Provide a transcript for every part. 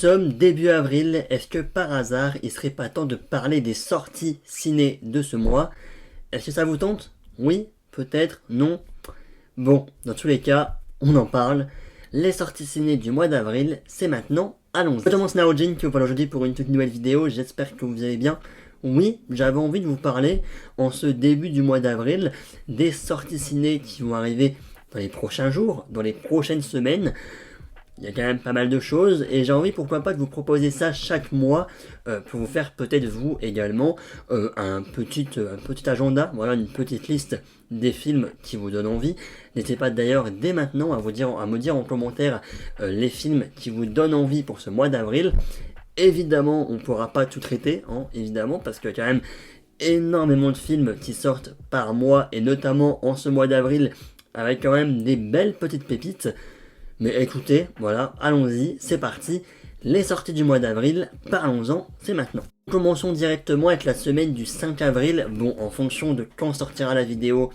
sommes début avril, est-ce que par hasard il serait pas temps de parler des sorties ciné de ce mois? Est-ce que ça vous tente? Oui? Peut-être? Non? Bon, dans tous les cas, on en parle. Les sorties ciné du mois d'avril, c'est maintenant, allons-y. Je commence Naojin qui vous parle aujourd'hui pour une toute nouvelle vidéo, j'espère que vous allez bien. Oui, j'avais envie de vous parler en ce début du mois d'avril des sorties ciné qui vont arriver dans les prochains jours, dans les prochaines semaines. Il y a quand même pas mal de choses et j'ai envie pourquoi pas de vous proposer ça chaque mois pour vous faire peut-être vous également un petit agenda, voilà, une petite liste des films qui vous donnent envie. N'hésitez pas d'ailleurs dès maintenant à me dire en commentaire les films qui vous donnent envie pour ce mois d'avril. Évidemment, on ne pourra pas tout traiter, hein, évidemment, parce qu'il y a quand même énormément de films qui sortent par mois et notamment en ce mois d'avril avec quand même des belles petites pépites. Mais écoutez, voilà, allons-y, c'est parti. Les sorties du mois d'avril, parlons-en, c'est maintenant. Commençons directement avec la semaine du 5 avril. Bon, en fonction de quand sortira la vidéo,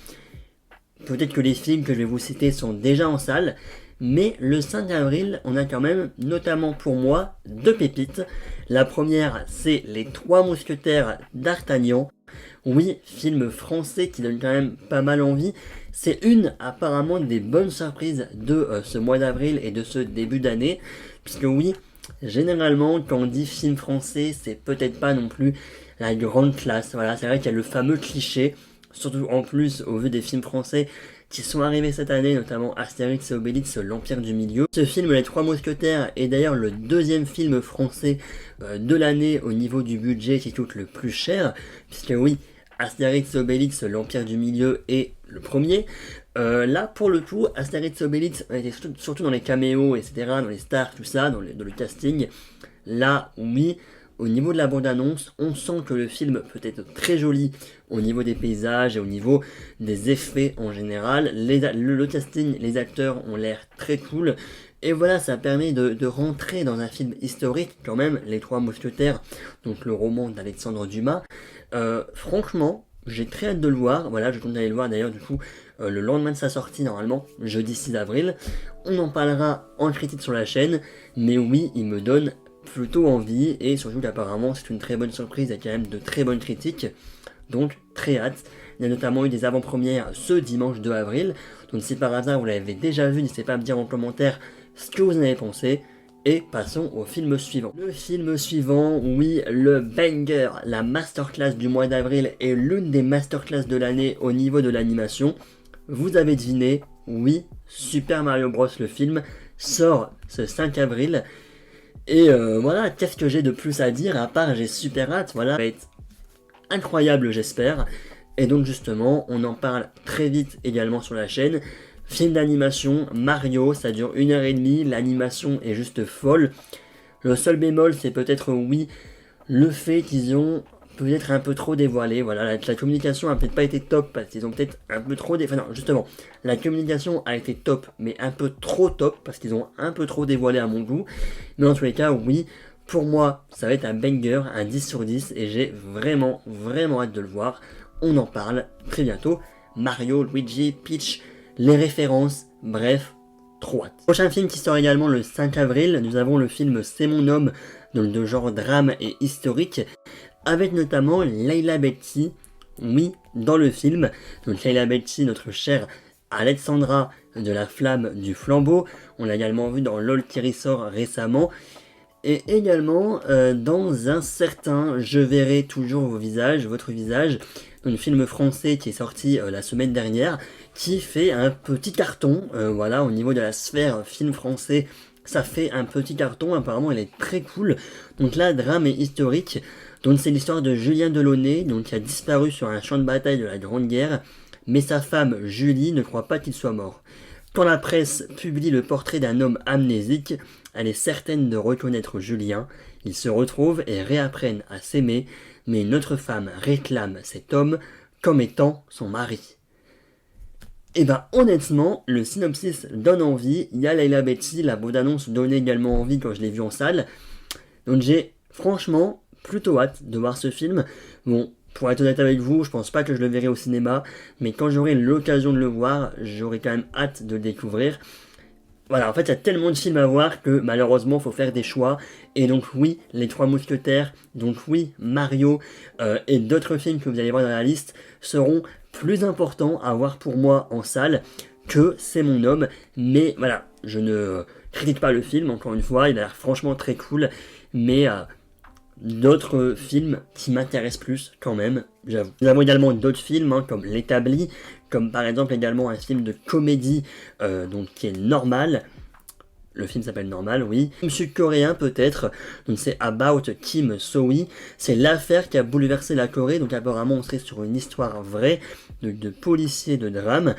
peut-être que les films que je vais vous citer sont déjà en salle. Mais le 5 avril, on a quand même, notamment pour moi, deux pépites. La première, c'est Les Trois Mousquetaires d'Artagnan. Oui, film français qui donne quand même pas mal envie. C'est une apparemment des bonnes surprises de ce mois d'avril et de ce début d'année. Puisque oui, généralement quand on dit film français, c'est peut-être pas non plus la grande classe. Voilà, c'est vrai qu'il y a le fameux cliché, surtout en plus au vu des films français qui sont arrivés cette année, notamment Astérix et Obélix, l'Empire du Milieu. Ce film, Les Trois Mousquetaires, est d'ailleurs le deuxième film français de l'année au niveau du budget qui coûte le plus cher, puisque oui, Astérix et Obélix, l'Empire du Milieu est le premier. Là, pour le coup, Astérix et Obélix était surtout dans les caméos, etc., dans les stars, tout ça, dans le casting. Là, oui, au niveau de la bande-annonce, on sent que le film peut être très joli au niveau des paysages et au niveau des effets en général. Le casting, les acteurs ont l'air très cool. Et voilà, ça permet de rentrer dans un film historique quand même, Les Trois Mousquetaires, donc le roman d'Alexandre Dumas. Franchement, j'ai très hâte de le voir. Voilà, je compte aller le voir d'ailleurs du coup le lendemain de sa sortie normalement, jeudi 6 avril. On en parlera en critique sur la chaîne, mais oui, il me donne plutôt envie et surtout qu'apparemment c'est une très bonne surprise, il y a quand même de très bonnes critiques, donc très hâte. Il y a notamment eu des avant-premières ce dimanche 2 avril, donc si par hasard vous l'avez déjà vu, n'hésitez pas à me dire en commentaire ce que vous en avez pensé. Et passons au film suivant. Le film suivant, oui, le banger, la masterclass du mois d'avril est l'une des masterclass de l'année au niveau de l'animation. Vous avez deviné, oui, Super Mario Bros. Le film sort ce 5 avril. Et voilà, qu'est-ce que j'ai de plus à dire à part j'ai super hâte, voilà, ça va être incroyable j'espère. Et donc justement, on en parle très vite également sur la chaîne. Film d'animation, Mario, ça dure 1h30, l'animation est juste folle. Le seul bémol, c'est peut-être, oui, le fait qu'ils ont peut-être un peu trop dévoilé, voilà, la communication a peut-être pas été top, parce qu'ils ont peut-être un peu trop dévoilé, enfin non, justement, la communication a été top, mais un peu trop top, parce qu'ils ont un peu trop dévoilé à mon goût, mais en tous les cas, oui, pour moi, ça va être un banger, un 10 sur 10, et j'ai vraiment, vraiment hâte de le voir, on en parle très bientôt, Mario, Luigi, Peach, les références, bref, trop hâte. Prochain film qui sort également le 5 avril, nous avons le film C'est mon homme, donc de genre drame et historique, avec notamment Leila Bekti, oui, dans le film. Donc Leila Bekti, notre chère Alexandra de la Flamme du Flambeau, on l'a également vu dans LOL qui ressort récemment, et également dans un certain Je verrai toujours vos visages, votre visage, un film français qui est sorti la semaine dernière, qui fait un petit carton, voilà, au niveau de la sphère film français, ça fait un petit carton, apparemment elle est très cool. Donc là, drame et historique, donc c'est l'histoire de Julien Delaunay, donc qui a disparu sur un champ de bataille de la Grande Guerre, mais sa femme Julie ne croit pas qu'il soit mort. Quand la presse publie le portrait d'un homme amnésique, elle est certaine de reconnaître Julien, ils se retrouvent et réapprennent à s'aimer, mais une autre femme réclame cet homme comme étant son mari. Et ben honnêtement, le synopsis donne envie, il y a Leila Bekti, la bande-annonce donnait également envie quand je l'ai vu en salle, donc j'ai franchement plutôt hâte de voir ce film. Bon, pour être honnête avec vous, je pense pas que je le verrai au cinéma, mais quand j'aurai l'occasion de le voir, j'aurai quand même hâte de le découvrir. Voilà, en fait, il y a tellement de films à voir que malheureusement, il faut faire des choix. Et donc oui, Les Trois Mousquetaires, donc oui, Mario et d'autres films que vous allez voir dans la liste seront plus importants à voir pour moi en salle que C'est mon homme. Mais voilà, je ne critique pas le film, encore une fois, il a l'air franchement très cool. Mais d'autres films qui m'intéressent plus quand même, j'avoue. Nous avons également d'autres films hein, comme L'Établi, comme par exemple également un film de comédie donc qui est Normal. Le film s'appelle Normal, oui. Film sud-coréen peut-être, donc c'est About Kim So-hee. C'est l'affaire qui a bouleversé la Corée, donc apparemment on serait sur une histoire vraie de policier de drame,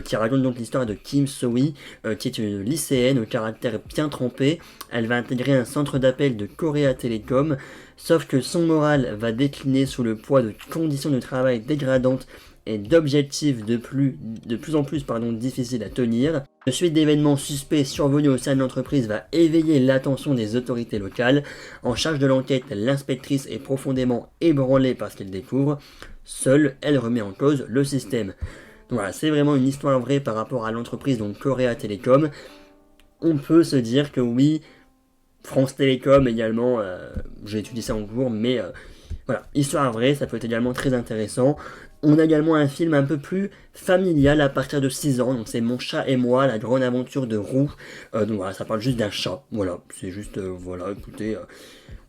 qui raconte donc l'histoire de Kim So-hee, qui est une lycéenne au caractère bien trempé. Elle va intégrer un centre d'appel de Korea Telecom, sauf que son moral va décliner sous le poids de conditions de travail dégradantes et d'objectifs de plus en plus difficiles à tenir. La suite d'événements suspects survenus au sein de l'entreprise va éveiller l'attention des autorités locales. En charge de l'enquête, l'inspectrice est profondément ébranlée par ce qu'elle découvre. Seule, elle remet en cause le système. Donc voilà, c'est vraiment une histoire vraie par rapport à l'entreprise, donc Korea Telecom. On peut se dire que oui, France Télécom également, j'ai étudié ça en cours, mais voilà, histoire vraie, ça peut être également très intéressant. On a également un film un peu plus familial à partir de 6 ans, donc c'est Mon chat et moi, la grande aventure de Roux. Donc voilà, ça parle juste d'un chat, voilà, c'est juste, voilà, écoutez,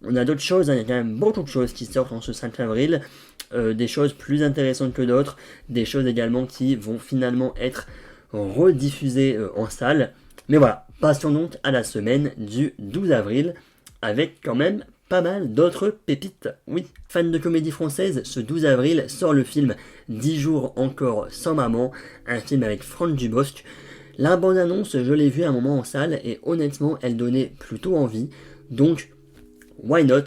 on a d'autres choses, hein, il y a quand même beaucoup de choses qui sortent en ce 5 avril, des choses plus intéressantes que d'autres, des choses également qui vont finalement être rediffusées en salle. Mais voilà, passons donc à la semaine du 12 avril, avec quand même pas mal d'autres pépites, oui. Fan de comédie française, ce 12 avril sort le film 10 jours encore sans maman, un film avec Franck Dubosc. La bande-annonce, je l'ai vue un moment en salle et honnêtement, elle donnait plutôt envie. Donc, why not?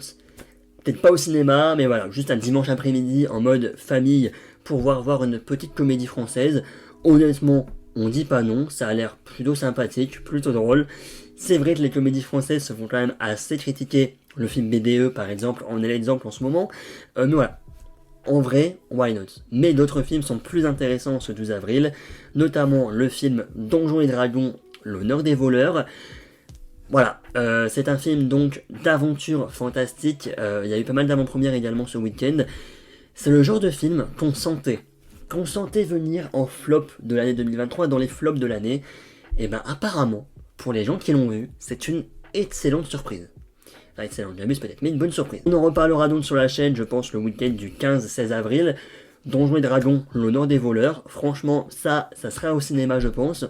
Peut-être pas au cinéma, mais voilà, juste un dimanche après-midi en mode famille pour voir une petite comédie française. Honnêtement, on dit pas non, ça a l'air plutôt sympathique, plutôt drôle. C'est vrai que les comédies françaises se font quand même assez critiquer. Le film BDE par exemple en est l'exemple en ce moment. Mais voilà, en vrai, why not? Mais d'autres films sont plus intéressants ce 12 avril, notamment le film Donjons et Dragons, l'honneur des voleurs. Voilà, c'est un film donc d'aventure fantastique. Il y a eu pas mal d'avant-premières également ce week-end. C'est le genre de film qu'on sentait venir en flop de l'année 2023, dans les flops de l'année. Et ben apparemment, pour les gens qui l'ont vu, c'est une excellente surprise. Enfin excellente, j'abuse peut-être, mais une bonne surprise. On en reparlera donc sur la chaîne, je pense, le week-end du 15-16 avril. Donjons et Dragons, l'honneur des voleurs. Franchement, ça sera au cinéma, je pense.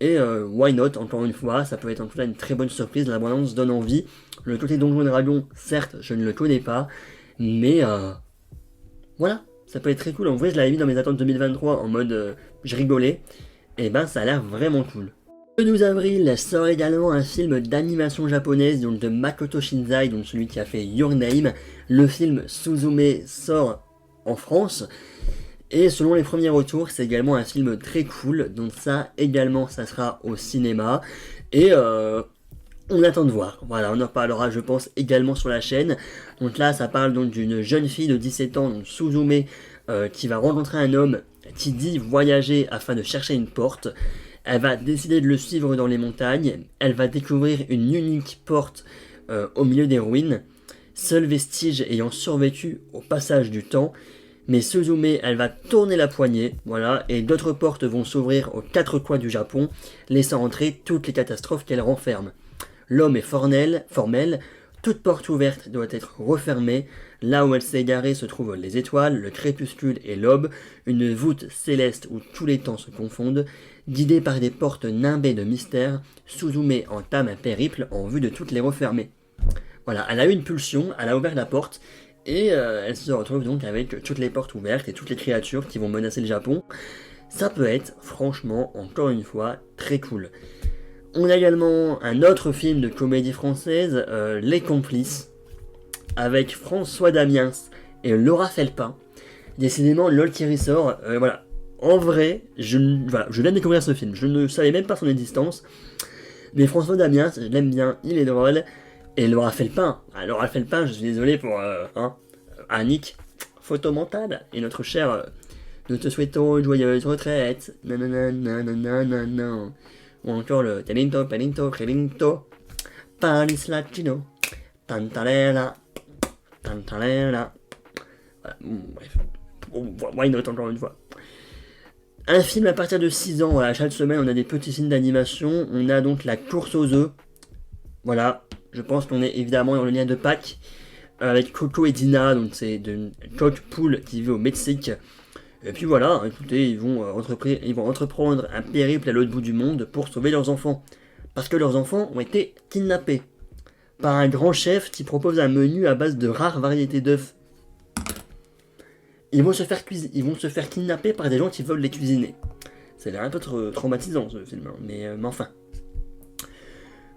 Et why not, encore une fois, ça peut être en tout cas une très bonne surprise, la bande-annonce donne envie. Le côté Donjons et Dragons, certes, je ne le connais pas, mais voilà, ça peut être très cool. En vrai, je l'avais mis dans mes attentes 2023 en mode je rigolais, et ben ça a l'air vraiment cool. Le 12 avril sort également un film d'animation japonaise, donc de Makoto Shinzai, donc celui qui a fait Your Name. Le film Suzume sort en France. Et selon les premiers retours, c'est également un film très cool, donc ça également, ça sera au cinéma. Et on attend de voir. Voilà, on en reparlera, je pense, également sur la chaîne. Donc là, ça parle donc d'une jeune fille de 17 ans, donc Suzume, qui va rencontrer un homme qui dit voyager afin de chercher une porte. Elle va décider de le suivre dans les montagnes. Elle va découvrir une unique porte au milieu des ruines, seul vestige ayant survécu au passage du temps. Mais Suzume, elle va tourner la poignée, voilà, et d'autres portes vont s'ouvrir aux quatre coins du Japon, laissant entrer toutes les catastrophes qu'elle renferme. L'homme est formel, toute porte ouverte doit être refermée, là où elle s'est égarée se trouvent les étoiles, le crépuscule et l'aube, une voûte céleste où tous les temps se confondent. Guidée par des portes nimbées de mystère, Suzume entame un périple en vue de toutes les refermer. Voilà, elle a eu une pulsion, elle a ouvert la porte, et elle se retrouve donc avec toutes les portes ouvertes et toutes les créatures qui vont menacer le Japon. Ça peut être, franchement, encore une fois, très cool. On a également un autre film de comédie française, Les Complices, avec François Damiens et Laura Felpin. Décidément, LOL qui ressort, voilà. En vrai, je viens de découvrir ce film, je ne savais même pas son existence, mais François Damiens, je l'aime bien, il est drôle. Et Laura Felpin, je suis désolé pour Annick, photo mentale, et notre cher, nous te souhaitons une joyeuse retraite, nanana, nanana, nanana. ou encore le Telinto, Pelinto, Crelinto, Paris Latino, Tantalera, Tantalera. Voilà, bref, why not encore une fois. Un film à partir de 6 ans, voilà, chaque semaine on a des petits films d'animation, on a donc La course aux œufs, voilà, je pense qu'on est évidemment dans le lien de Pâques, avec Coco et Dina, donc c'est une coque poule qui vit au Mexique. Et puis voilà, écoutez, ils vont entreprendre un périple à l'autre bout du monde pour sauver leurs enfants. Parce que leurs enfants ont été kidnappés par un grand chef qui propose un menu à base de rares variétés d'œufs. Ils vont se faire kidnapper par des gens qui veulent les cuisiner. Ça a l'air un peu traumatisant ce film, hein, mais enfin.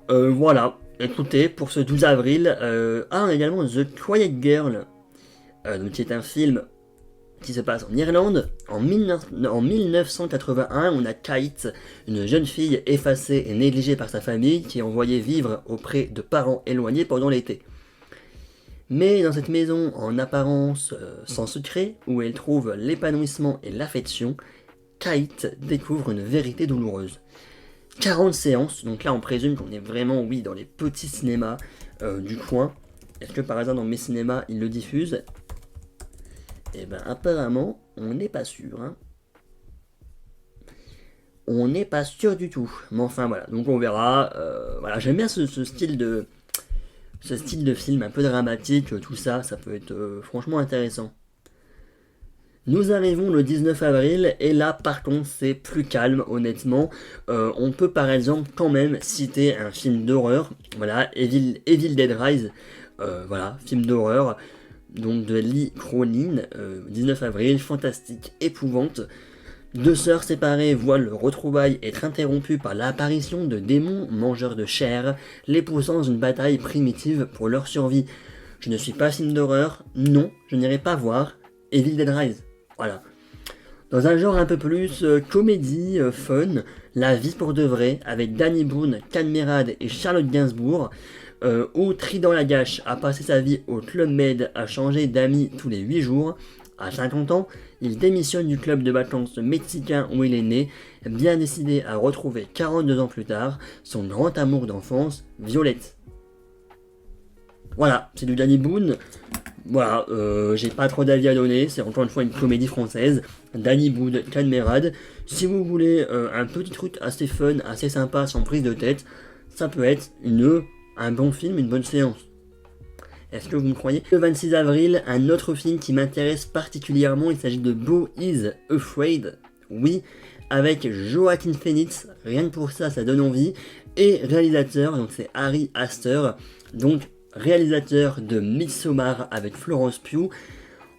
Voilà, écoutez, pour ce 12 avril, on a également The Quiet Girl, donc qui est un film qui se passe en Irlande. En 1981, on a Kate, une jeune fille effacée et négligée par sa famille, qui est envoyée vivre auprès de parents éloignés pendant l'été. Mais dans cette maison en apparence sans secret, où elle trouve l'épanouissement et l'affection, Kate découvre une vérité douloureuse. 40 séances, donc là on présume qu'on est vraiment, oui, dans les petits cinémas du coin. Est-ce que par hasard dans mes cinémas ils le diffusent? Eh ben apparemment, on n'est pas sûr. Hein. On n'est pas sûr du tout. Mais enfin voilà, donc on verra. Voilà, j'aime bien ce style de film un peu dramatique, tout ça, ça peut être franchement intéressant. Nous arrivons le 19 avril et là par contre c'est plus calme honnêtement. On peut par exemple quand même citer un film d'horreur, voilà, Evil Dead Rise, voilà, film d'horreur, donc de Lee Cronin, 19 avril, fantastique, épouvante. Deux sœurs séparées voient leur retrouvaille être interrompue par l'apparition de démons mangeurs de chair, les poussant dans une bataille primitive pour leur survie. Je ne suis pas film d'horreur, non, je n'irai pas voir Evil Dead Rise. Voilà. Dans un genre un peu plus comédie, fun, La vie pour de vrai, avec Danny Boone, Cadmerade et Charlotte Gainsbourg, où Trident Lagache a passé sa vie au Club Med à changer d'amis tous les 8 jours. À 50 ans, il démissionne du club de vacances mexicain où il est né, bien décidé à retrouver 42 ans plus tard son grand amour d'enfance, Violette. Voilà, c'est du Danny Boone. Voilà, j'ai pas trop d'avis à donner, c'est encore une fois une comédie française, Danny Boone, Cadmerade. Si vous voulez un petit truc assez fun, assez sympa, sans prise de tête, ça peut être un bon film, une bonne séance. Est-ce que vous me croyez? Le 26 avril, un autre film qui m'intéresse particulièrement, il s'agit de Beau is Afraid, oui, avec Joaquin Phoenix, rien que pour ça, ça donne envie, et réalisateur, donc c'est Ari Aster, donc réalisateur de Midsommar avec Florence Pugh.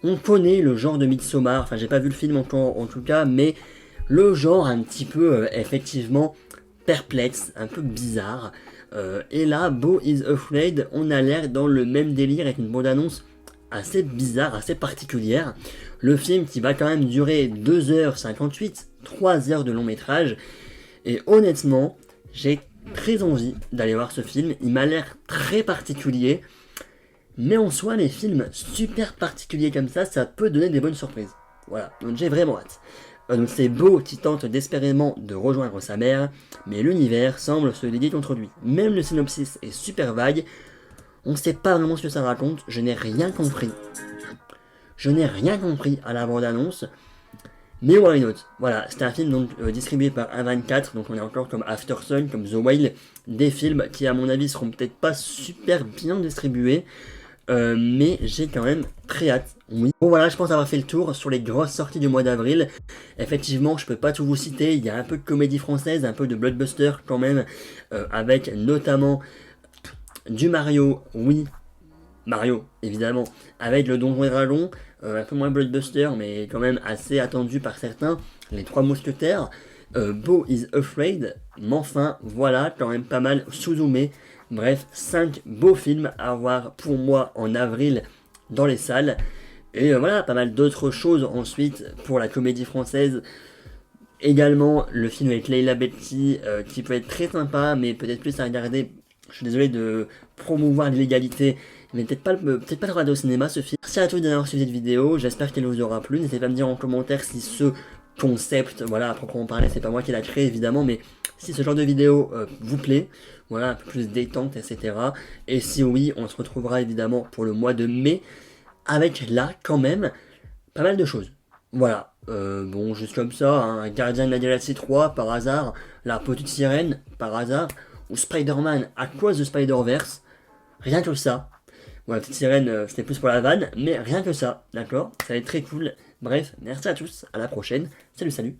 On connaît le genre de Midsommar, enfin j'ai pas vu le film encore en tout cas, mais le genre un petit peu effectivement perplexe, un peu bizarre. Et là, Beau is Afraid, on a l'air dans le même délire avec une bande-annonce assez bizarre, assez particulière. Le film qui va quand même durer 2h58, 3 heures de long métrage. Et honnêtement, j'ai très envie d'aller voir ce film. Il m'a l'air très particulier. Mais en soi, les films super particuliers comme ça peut donner des bonnes surprises. Voilà, donc j'ai vraiment hâte. Donc c'est Beau qui tente désespérément de rejoindre sa mère, mais l'univers semble se liguer contre lui. Même le synopsis est super vague, on ne sait pas vraiment ce que ça raconte, je n'ai rien compris. Je n'ai rien compris à la bande-annonce, mais why not? Voilà, c'est un film donc distribué par A24, donc on est encore comme After Sun, comme The Whale, des films qui à mon avis seront peut-être pas super bien distribués, mais j'ai quand même très hâte. Oui. Bon voilà, je pense avoir fait le tour sur les grosses sorties du mois d'avril. Effectivement, je peux pas tout vous citer, il y a un peu de comédie française, un peu de blockbuster quand même, avec notamment du Mario, oui, Mario évidemment, avec le Donjon et Dragon, un peu moins blockbuster mais quand même assez attendu par certains, les Trois Mousquetaires, Beau is Afraid, mais enfin voilà, quand même pas mal sous-zoomé. Bref, 5 beaux films à voir pour moi en avril dans les salles. Et voilà, pas mal d'autres choses ensuite pour la comédie française. Également, le film avec Leila Bekti, qui peut être très sympa, mais peut-être plus à regarder. Je suis désolé de promouvoir l'illégalité, mais peut-être pas le regarder au cinéma ce film. Merci à tous d'avoir suivi cette vidéo, j'espère qu'elle vous aura plu. N'hésitez pas à me dire en commentaire si ce concept, voilà, à proprement parler, c'est pas moi qui l'a créé évidemment, mais si ce genre de vidéo vous plaît, voilà, un peu plus détente, etc. Et si oui, on se retrouvera évidemment pour le mois de mai, avec là, quand même, pas mal de choses. Voilà, bon, juste comme ça, un Gardien de la Galaxie 3, par hasard, la petite sirène, par hasard, ou Spider-Man à cause de Spider-Verse, rien que ça. Bon, la petite sirène, c'était plus pour la vanne, mais rien que ça, d'accord. Ça va être très cool. Bref, merci à tous, à la prochaine. Salut, salut.